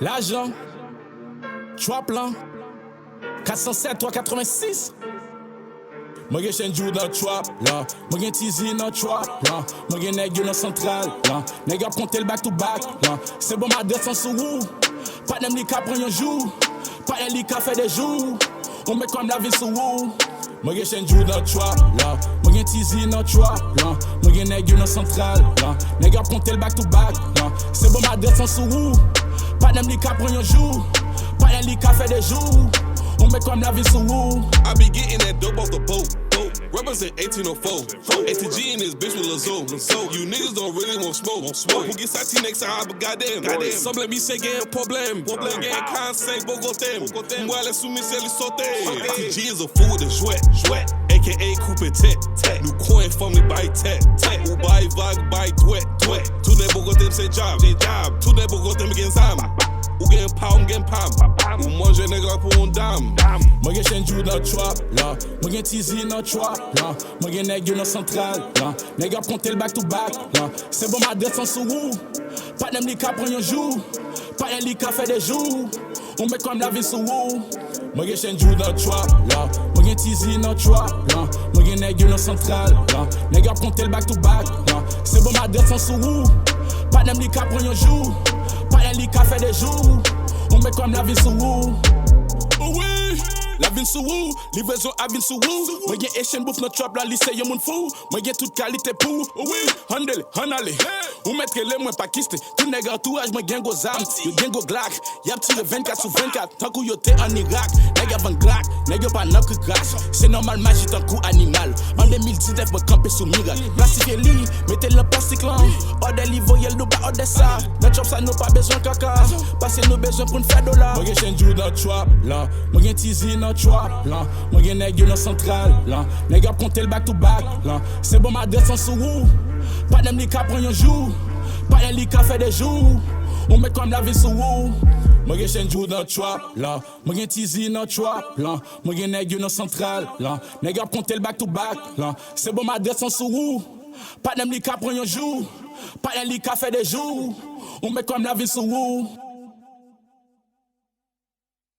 L'agent, 3 plans, 407 386. Moi gen chen jou dans trap là, moi gen tizi dans trap là, moi gen nèg dans central là, nèg a compter le back to back là. C'est bon ma descend sous ou, pas d'em li ka prend un jour, pas un li ka fait des jours. On met comme la vie sous ou. Moi gen chen jou dans trap là, moi gen tizi dans trap là, moi gen nèg dans central là, nèg a compter le back to back là. C'est bon ma descend sous ou, pas d'em li ka prend un jour, pas un li ka fait des jours. On met comme la vie sous ou. I be getting that dope off the boat. Represent 1804. ATG in this bitch with Lazo. You niggas don't really want smoke. Who get sati next time? But goddamn. Some let me say get problem. Get conseil, bogotem. Moi, laisse soumis, c'est les sauter. ATG is a fool de jouet. AKA coupe tête. Nous coin family by tête. Ou by vague, by twet. Tout les bogotem, c'est job. Tout les bogotem, gen zam. Ou gen pound, gen pam. Ou mange nègre pour un dame. Moi gen chen jou dans trap là, moi gen tizi dans trap là, moi gen nèg dans central là, nèg a compter le back to back là. C'est bon ma descend sous ou, pas d'em li ka prend un jour, pas un li ka fait des jours. On met comme la vie sous ou. Moi gen chen jou dans trap là, moi gen tizi dans trap là, moi gen nèg dans central là, nèg a compter le back to back là. C'est bon ma descend sous ou, pas d'em li ka prend un jour, pas un li ka fait des jours. On met comme la vie sous ou. Oui, la vin sou ou, livraison a vin sou ou. Moi gen Haitian bouffe notre trap la lycée yon moun fou. Moi gen toute qualité pour. Oui, handle, hanale. Ou mettre les moins pas kiste. Tout nèg entourage moi gen go zam, yo gen go glac. Y'a tiré 24 sur 24, tant que yo te en Irak. Nèg avant glac, nèg yo pas knock crash. C'est normal magie tant coup animal. En 2019 moi camper sous miracle. Plastifier li, mettez le plastique là. Ordre li voyel nous pas ordre ça. Notre job ça nous pas besoin caca. Passer nous besoin pour nous faire dollar. Moi gen chen jou dans trap là, moi gen tizi dans trap là, moi gen nèg dans central là, nèg a compter le back to back là. C'est bon ma descend sous ou, pas d'em li ka prend un jour, pas un li ka fait des jours. On met comme la vie sous ou. Moi gen chen jou dans trap là, moi gen tizi dans trap là, moi gen nèg dans central là, nèg a compter le back to back là. C'est bon ma descend sous ou, pas d'em li ka prend un jour, pas un li ka fait des jours. On met comme la vie sous ou.